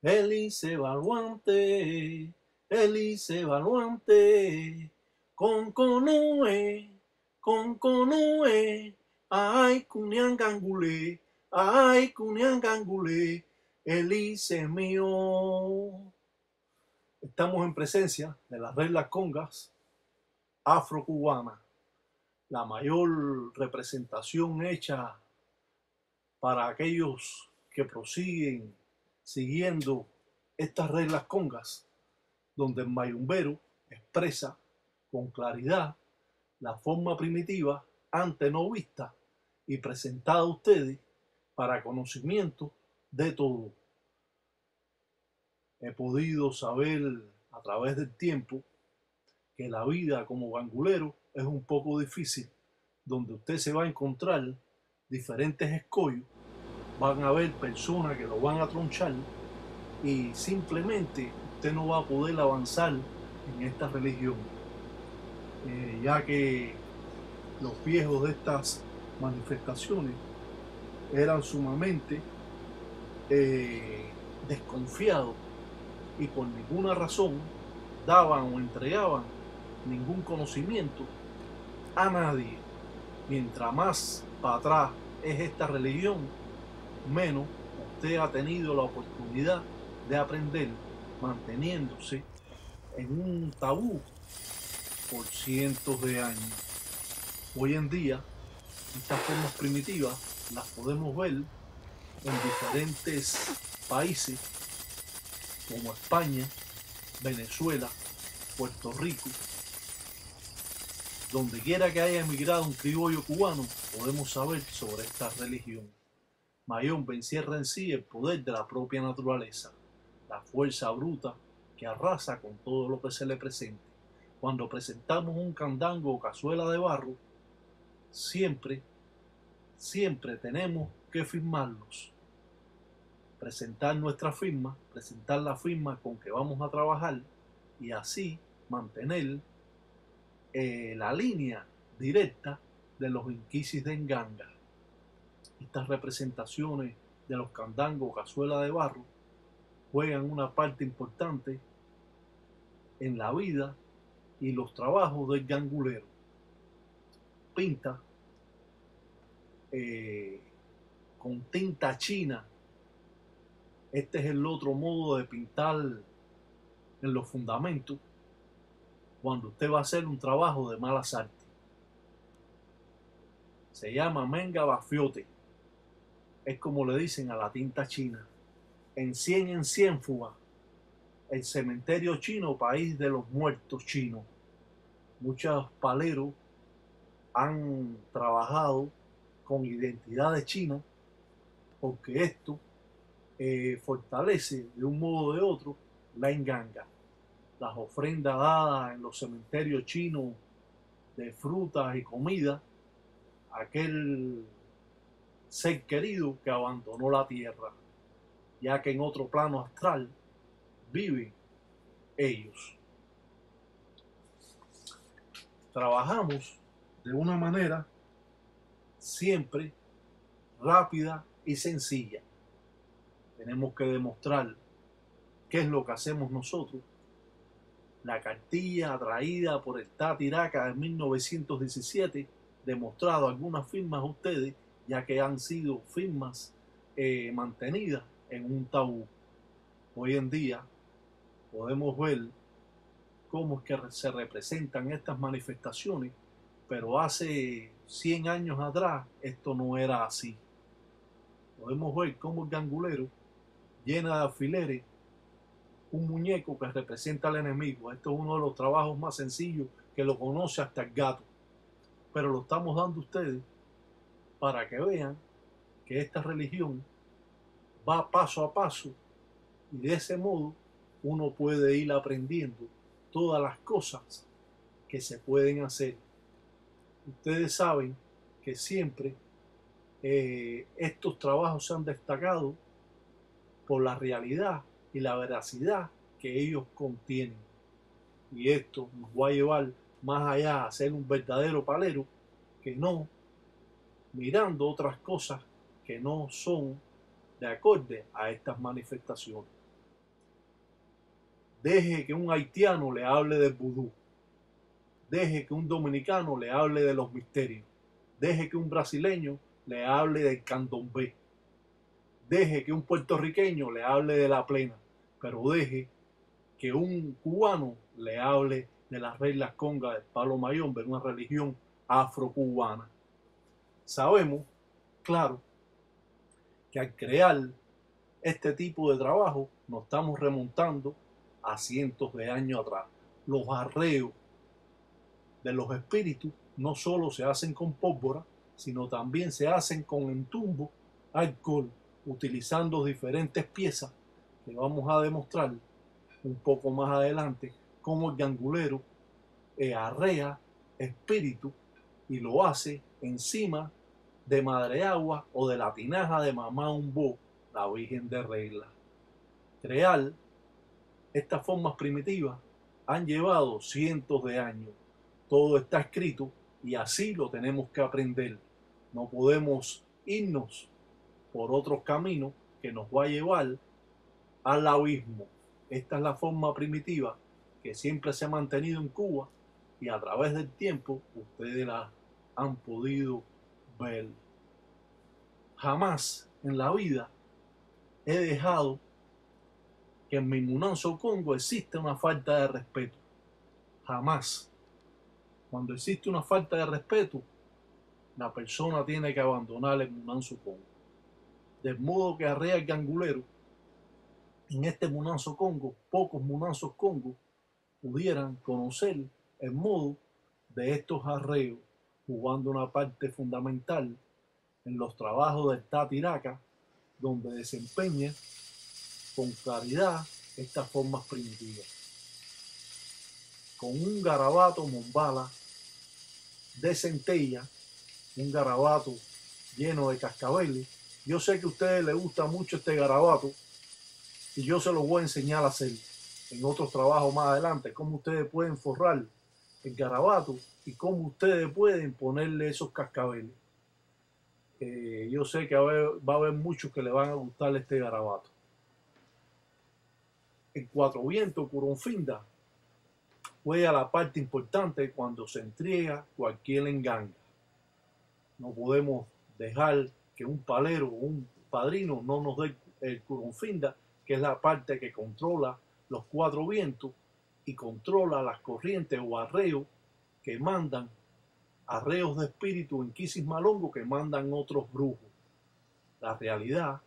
Elise Baluante, Elise Baluante, con conue, ay cuniangangule, ay cuniangangule, Elise mío. Estamos en presencia de las reglas congas afrocubanas, la mayor representación hecha para aquellos que prosiguen siguiendo estas reglas congas, donde el mayumbero expresa con claridad la forma primitiva antes no vista y presentada a ustedes para conocimiento de todo. He podido saber a través del tiempo que la vida como gangulero es un poco difícil, donde usted se va a encontrar diferentes escollos, van a haber personas que lo van a tronchar y simplemente usted no va a poder avanzar en esta religión, ya que los viejos de estas manifestaciones eran sumamente desconfiados y por ninguna razón daban o entregaban ningún conocimiento a nadie. Mientras más para atrás es esta religión, menos usted ha tenido la oportunidad de aprender, manteniéndose en un tabú por cientos de años. Hoy en día, estas formas primitivas las podemos ver en diferentes países como España, Venezuela, Puerto Rico. Donde quiera que haya emigrado un criollo cubano, podemos saber sobre esta religión. Mayombe encierra en sí el poder de la propia naturaleza, la fuerza bruta que arrasa con todo lo que se le presente. Cuando presentamos un candango o cazuela de barro, siempre tenemos que firmarlos. Presentar nuestra firma, presentar la firma con que vamos a trabajar y así mantener la línea directa de los inquisis de Nganga. Estas representaciones de los candangos o cazuela de barro juegan una parte importante en la vida y los trabajos del gangulero. Pinta con tinta china. Este es el otro modo de pintar en los fundamentos cuando usted va a hacer un trabajo de malas artes. Se llama menga bafiote. Es como le dicen a la tinta china. En Ciénfuga, el cementerio chino, país de los muertos chinos. Muchos paleros han trabajado con identidades chinas porque esto fortalece de un modo o de otro la Nganga. Las ofrendas dadas en los cementerios chinos de frutas y comida, aquel ser querido que abandonó la tierra, ya que en otro plano astral viven ellos. Trabajamos de una manera siempre rápida y sencilla. Tenemos que demostrar qué es lo que hacemos nosotros. La cartilla traída por el Tatiraca de 1917, demostrado algunas firmas a ustedes, ya que han sido firmas mantenidas en un tabú. Hoy en día podemos ver cómo es que se representan estas manifestaciones, pero hace 100 años atrás esto no era así. Podemos ver cómo el gangulero llena de alfileres un muñeco que representa al enemigo. Esto es uno de los trabajos más sencillos que lo conoce hasta el gato, pero lo estamos dando a ustedes para que vean que esta religión va paso a paso y de ese modo uno puede ir aprendiendo todas las cosas que se pueden hacer. Ustedes saben que siempre estos trabajos se han destacado por la realidad y la veracidad que ellos contienen. Y esto nos va a llevar más allá a ser un verdadero palero que no mirando otras cosas que no son de acorde a estas manifestaciones. Deje que un haitiano le hable del vudú. Deje que un dominicano le hable de los misterios. Deje que un brasileño le hable del candomblé. Deje que un puertorriqueño le hable de la plena. Pero deje que un cubano le hable de las reglas congas del palo mayombe, una religión afrocubana. Sabemos, claro, que al crear este tipo de trabajo nos estamos remontando a cientos de años atrás. Los arreos de los espíritus no solo se hacen con pólvora, sino también se hacen con entumbo, alcohol, utilizando diferentes piezas que vamos a demostrar un poco más adelante cómo el gangulero arrea espíritu y lo hace encima de madre agua o de la tinaja de mamá Umbó, la Virgen de Regla. Crear estas formas primitivas han llevado cientos de años. Todo está escrito y así lo tenemos que aprender. No podemos irnos por otros caminos que nos va a llevar al abismo. Esta es la forma primitiva que siempre se ha mantenido en Cuba y a través del tiempo ustedes la han podido ver. Jamás en la vida he dejado que en mi Munanzo Congo existe una falta de respeto. Jamás. Cuando existe una falta de respeto, la persona tiene que abandonar el Munanzo Congo. De modo que arrea el gangulero, en este Munanzo Congo, pocos Munanzos Congo pudieran conocer el modo de estos arreos, jugando una parte fundamental en los trabajos del Tatiraca, donde desempeña con claridad estas formas primitivas. Con un garabato mombala de centella, un garabato lleno de cascabeles. Yo sé que a ustedes les gusta mucho este garabato y yo se los voy a enseñar a hacer en otros trabajos más adelante, cómo ustedes pueden forrar el garabato y cómo ustedes pueden ponerle esos cascabeles. Yo sé que va a haber muchos que le van a gustar este garabato. El Cuatro Vientos, Curonfinda, juega la parte importante cuando se entrega cualquier enganga. No podemos dejar que un palero o un padrino no nos dé el Curonfinda, que es la parte que controla los cuatro vientos y controla las corrientes o arreos que mandan, arreos de espíritu en Quisis Malongo que mandan otros brujos. La realidad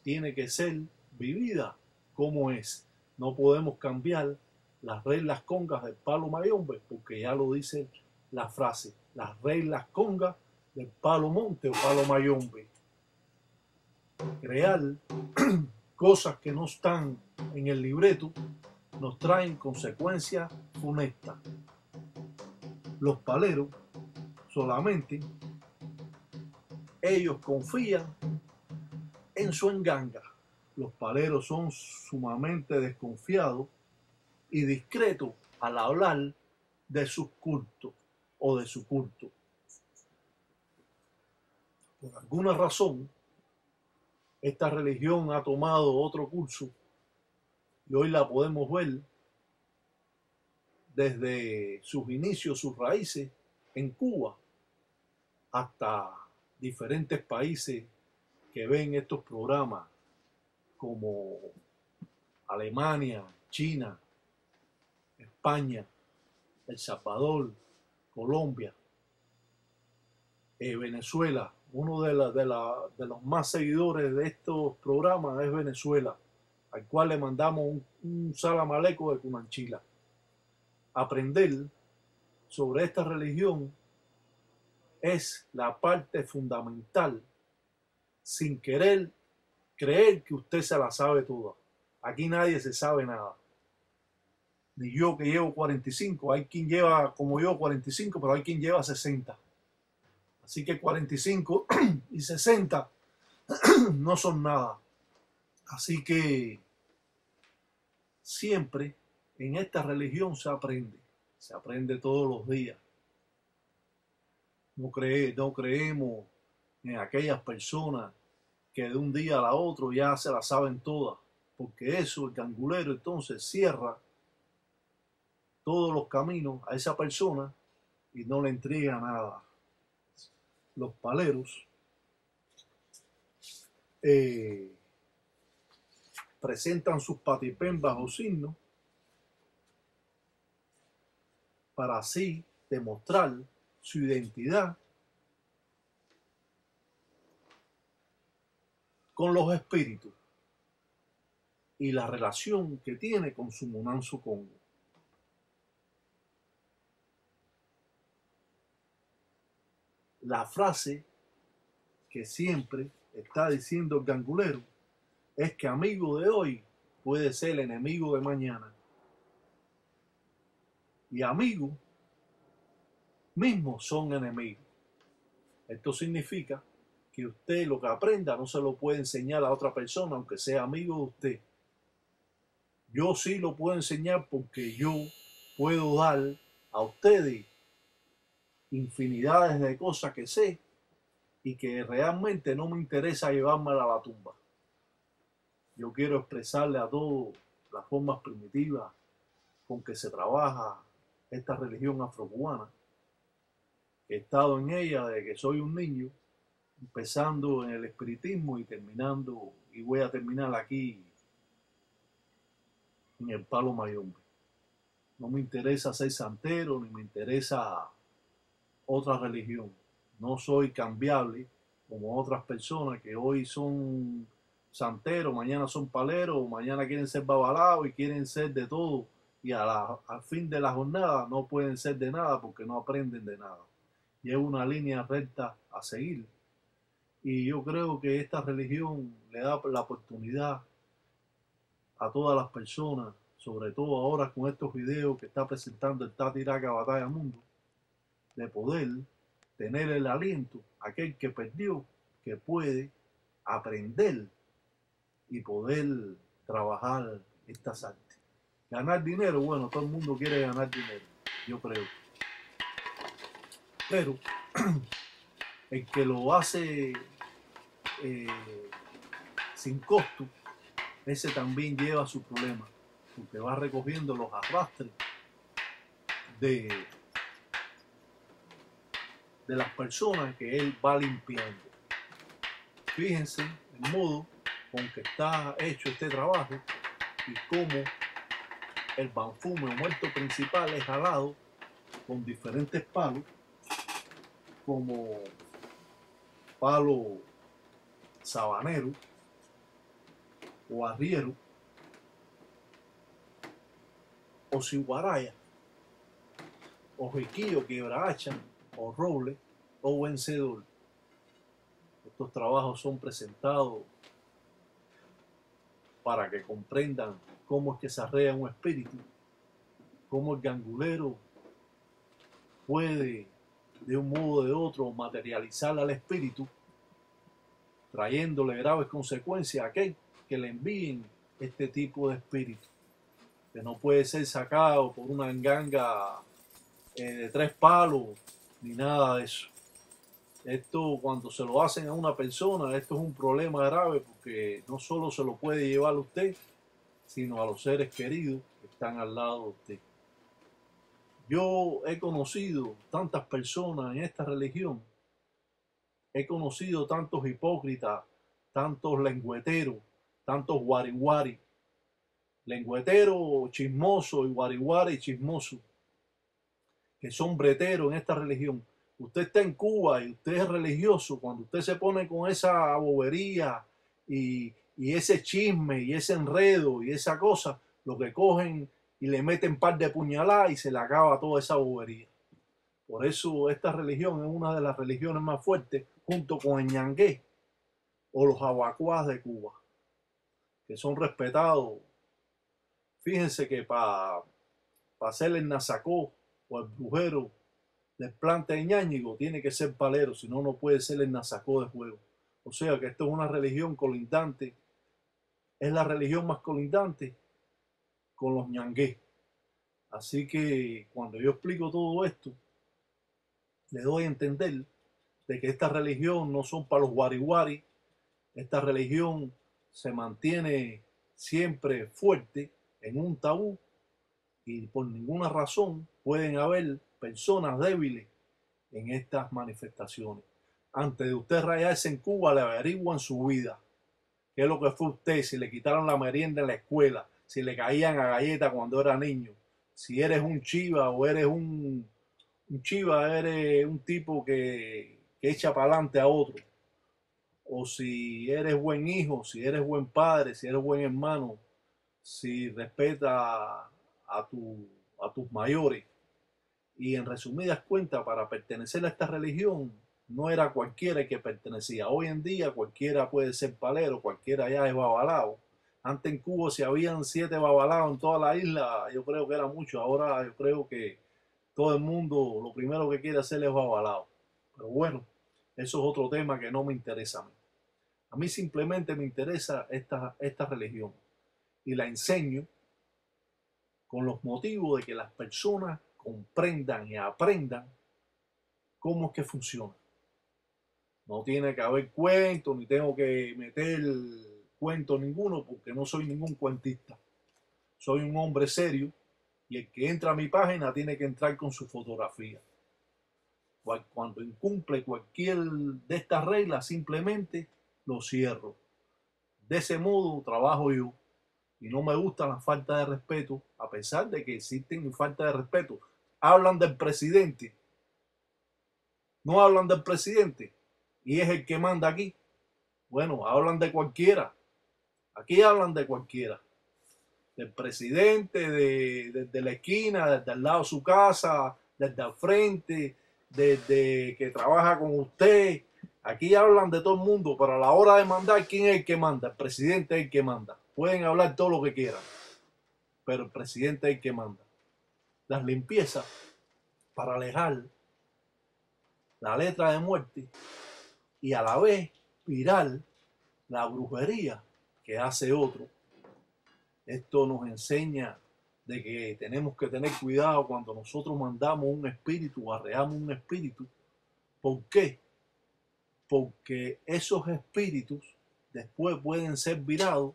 tiene que ser vivida como es. No podemos cambiar las reglas congas del palo mayombe, porque ya lo dice la frase, las reglas congas del palo monte o palo mayombe. Crear cosas que no están en el libreto nos traen consecuencias funestas. Los paleros solamente ellos confían en su enganga. Los paleros son sumamente desconfiados y discretos al hablar de sus cultos o de su culto. Por alguna razón, esta religión ha tomado otro curso y hoy la podemos ver desde sus inicios, sus raíces en Cuba, hasta diferentes países que ven estos programas como Alemania, China, España, El Salvador, Colombia, Venezuela. Uno de los más seguidores de estos programas es Venezuela, al cual le mandamos un salam aleikum de Cunanchila. Aprender sobre esta religión es la parte fundamental, sin querer creer que usted se la sabe toda. Aquí nadie se sabe nada. Ni yo que llevo 45, hay quien lleva como yo 45, pero hay quien lleva 60. Así que 45 y 60 no son nada. Así que siempre en esta religión se aprende todos los días. No creemos en aquellas personas que de un día a la otro ya se la saben todas. porque eso, el gangulero entonces cierra todos los caminos a esa persona y no le entrega nada. Los paleros presentan sus patipén bajo signo para así demostrar su identidad con los espíritus y la relación que tiene con su Munanzu Congo. La frase que siempre está diciendo el gangulero es que amigo de hoy puede ser enemigo de mañana. Y amigos mismos son enemigos. Esto significa que usted lo que aprenda no se lo puede enseñar a otra persona, aunque sea amigo de usted. Yo sí lo puedo enseñar porque yo puedo dar a ustedes infinidades de cosas que sé y que realmente no me interesa llevármela a la tumba. Yo quiero expresarle a todos las formas primitivas con que se trabaja esta religión afrocubana, que he estado en ella desde que soy un niño, empezando en el espiritismo y terminando, y voy a terminar aquí en el Palo Mayombe. No me interesa ser santero, ni me interesa otra religión. No soy cambiable como otras personas que hoy son santeros, mañana son paleros, mañana quieren ser babalaos y quieren ser de todo. Y al fin de la jornada no pueden ser de nada porque no aprenden de nada. Y es una línea recta a seguir. Y yo creo que esta religión le da la oportunidad a todas las personas, sobre todo ahora con estos videos que está presentando el Tati Raca Batalla Mundo, de poder tener el aliento, aquel que perdió, que puede aprender y poder trabajar estas artes. Ganar dinero, bueno, todo el mundo quiere ganar dinero, yo creo. Pero el que lo hace sin costo, ese también lleva su problema, porque va recogiendo los arrastres de las personas que él va limpiando. Fíjense el modo con que está hecho este trabajo y cómo el banfume o muerto principal es jalado con diferentes palos, como palo sabanero o arriero o ciguaraya o jiquillo, quiebrahacha o roble o vencedor. Estos trabajos son presentados para que comprendan cómo es que se arrea un espíritu, cómo el gangulero puede de un modo o de otro materializar al espíritu, trayéndole graves consecuencias a aquel que le envíen este tipo de espíritu, que no puede ser sacado por una enganga de 3 palos ni nada de eso. Esto, cuando se lo hacen a una persona, esto es un problema grave porque no solo se lo puede llevar a usted, sino a los seres queridos que están al lado de usted. Yo he conocido tantas personas en esta religión, he conocido tantos hipócritas, tantos lengüeteros, tantos guariguari, lengüetero chismoso y guariguari chismoso, que son breteros en esta religión. Usted está en Cuba y usted es religioso, cuando usted se pone con esa bobería y ese chisme y ese enredo y esa cosa, lo que cogen y le meten un par de puñaladas y se le acaba toda esa bobería. Por eso esta religión es una de las religiones más fuertes, junto con el ñangué o los abacuás de Cuba, que son respetados. Fíjense que para hacer el nazacó o el brujero del plante de Ñáñigo tiene que ser palero, si no, no puede ser el nazacó de juego. O sea que esto es una religión colindante, es la religión más colindante con los ñangués. Así que cuando yo explico todo esto, le doy a entender de que esta religión no son para los guariguari, esta religión se mantiene siempre fuerte en un tabú y por ninguna razón pueden haber personas débiles en estas manifestaciones. Antes de usted rayarse en Cuba, le averiguan su vida. ¿Qué es lo que fue usted? Si le quitaron la merienda en la escuela, si le caían a galleta cuando era niño, si eres un chiva o eres un chiva, eres un tipo que echa para adelante a otro, o si eres buen hijo, si eres buen padre, si eres buen hermano, si respeta a tus mayores. Y en resumidas cuentas, para pertenecer a esta religión, no era cualquiera el que pertenecía. Hoy en día cualquiera puede ser palero, cualquiera ya es babalao. Antes en Cuba, si habían 7 babalaos en toda la isla, yo creo que era mucho. Ahora yo creo que todo el mundo lo primero que quiere hacer es babalao. Pero bueno, eso es otro tema que no me interesa a mí. A mí simplemente me interesa esta religión y la enseño con los motivos de que las personas comprendan y aprendan cómo es que funciona. No tiene que haber cuento, ni tengo que meter cuento ninguno, porque no soy ningún cuentista. Soy un hombre serio y el que entra a mi página tiene que entrar con su fotografía. Cuando incumple cualquier de estas reglas, simplemente lo cierro. De ese modo trabajo yo. Y no me gusta la falta de respeto, a pesar de que existen falta de respeto. Hablan del presidente, no hablan del presidente, y es el que manda aquí. Bueno, hablan de cualquiera. Aquí hablan de cualquiera. Del presidente, desde la esquina, desde al lado de su casa, desde al frente, desde que trabaja con usted. Aquí hablan de todo el mundo, pero a la hora de mandar, ¿quién es el que manda? El presidente es el que manda. Pueden hablar todo lo que quieran, pero el presidente es el que manda. Las limpiezas para alejar la letra de muerte y a la vez virar la brujería que hace otro. Esto nos enseña de que tenemos que tener cuidado cuando nosotros mandamos un espíritu, arreamos un espíritu. ¿Por qué? Porque esos espíritus después pueden ser virados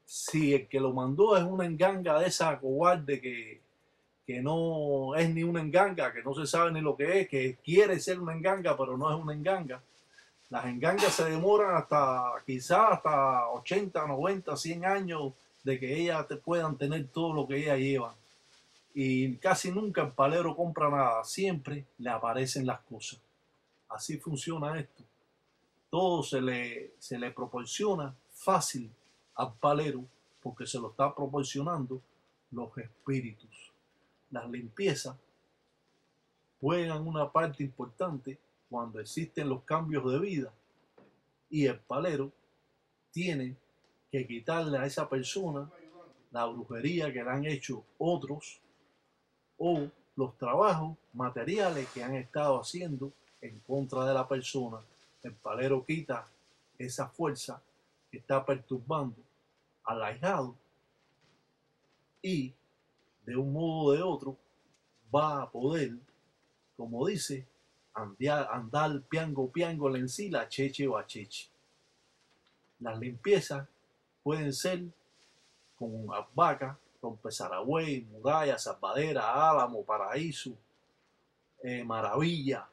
si el que lo mandó es una enganga de esa cobarde que no es ni una enganga, que no se sabe ni lo que quiere ser una enganga, pero no es una enganga. Las engangas se demoran quizás hasta 80, 90, 100 años de que ellas puedan tener todo lo que ellas llevan. Y casi nunca el palero compra nada, siempre le aparecen las cosas. Así funciona esto. Todo se le proporciona fácil al palero porque se lo está proporcionando los espíritus. Las limpiezas juegan una parte importante cuando existen los cambios de vida y el palero tiene que quitarle a esa persona la brujería que le han hecho otros o los trabajos materiales que han estado haciendo en contra de la persona. El palero quita esa fuerza que está perturbando al ahijado y de un modo o de otro va a poder, como dice, andar piango piango la encila, cheche o acheche. Las limpiezas pueden ser con Albahaca, Rompezaragüey, Muralla, Salvadera, Álamo, Paraíso, Maravilla.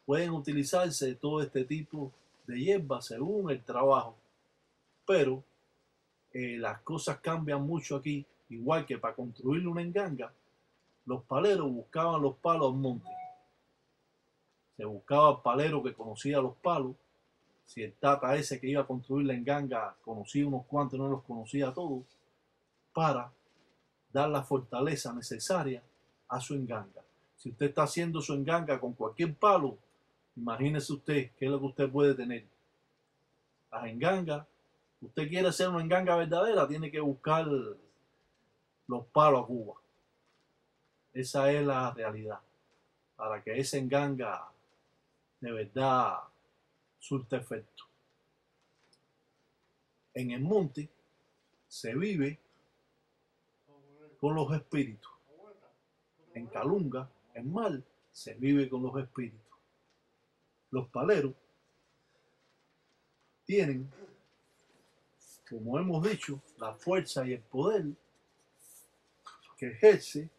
Pueden utilizarse todo este tipo de hierbas según el trabajo, pero las cosas cambian mucho aquí, igual que para construir una enganga, los paleros buscaban los palos al monte. Se buscaba el palero que conocía los palos. Si el tata ese que iba a construir la enganga conocía unos cuantos, no los conocía a todos, para dar la fortaleza necesaria a su enganga. Si usted está haciendo su enganga con cualquier palo, imagínese usted qué es lo que usted puede tener. Las engangas, usted quiere hacer una enganga verdadera, tiene que buscar los palos a Cuba. Esa es la realidad. Para que esa enganga de verdad surta efecto. En el monte se vive con los espíritus. En Calunga, en mar, se vive con los espíritus. Los paleros tienen como hemos dicho, la fuerza y el poder que ejerce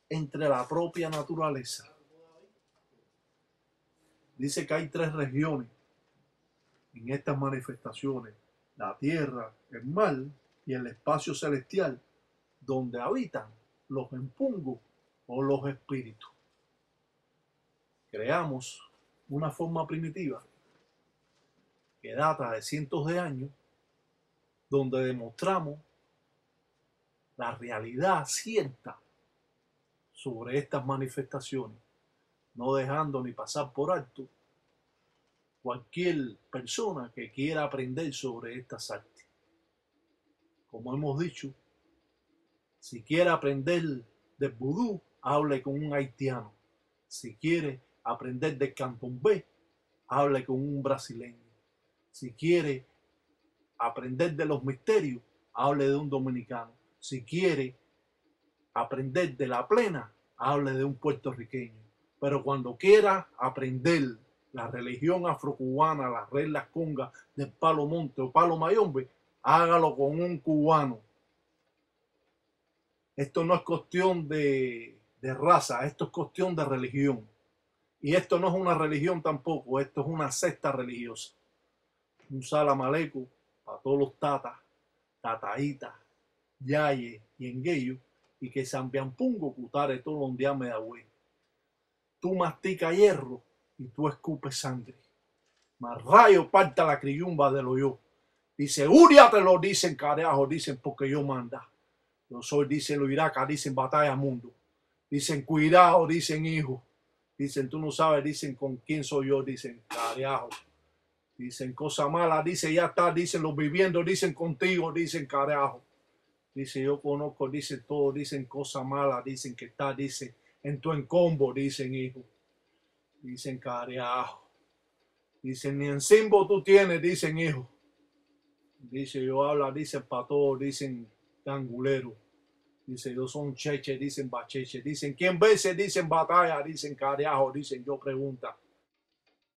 entre la propia naturaleza. Dice que hay 3 regiones en estas manifestaciones: la tierra, el mar y el espacio celestial, donde habitan los empungos o los espíritus. Creamos una forma primitiva que data de cientos de años, donde demostramos la realidad cierta sobre estas manifestaciones, no dejando ni pasar por alto cualquier persona que quiera aprender sobre estas artes. Como hemos dicho, si quiere aprender del vudú, hable con un haitiano. Si quiere aprender del candomblé, hable con un brasileño. Si quiere aprender de los misterios, hable de un dominicano. Si quiere aprender de la plena, hable de un puertorriqueño. Pero cuando quiera aprender la religión afrocubana, las reglas congas del Palo Monte o Palo Mayombe, hágalo con un cubano. Esto no es cuestión de raza, esto es cuestión de religión. Y esto no es una religión tampoco, esto es una secta religiosa. Un salam aleikum para todos los tatas, tataitas, yaye y engueyo, y que sambiampungo cutare todo londiame de agüe. Tú mastica hierro y tú escupes sangre. Más rayo parta la criyumba de lo yo. Dice, Uria te lo dicen, carajo, dicen porque yo manda. Yo soy, dicen los iracas, dicen batalla mundo. Dicen cuidado, dicen hijo. Dicen tú no sabes, dicen con quién soy yo, dicen carajo. Dicen cosa mala, dice ya está, dicen los viviendo, dicen contigo, dicen carajo. Dice yo conozco, dicen todo, dicen cosa mala, dicen que está, dicen en tu encombo, dicen hijo. Dicen carajo. Dicen ni en Simbo tú tienes, dicen hijo. Dice yo habla, dicen para todos, dicen gangulero. Dice yo son cheche, dicen bacheche. Dicen quién vence, dicen batalla, dicen carajo, dicen yo pregunta.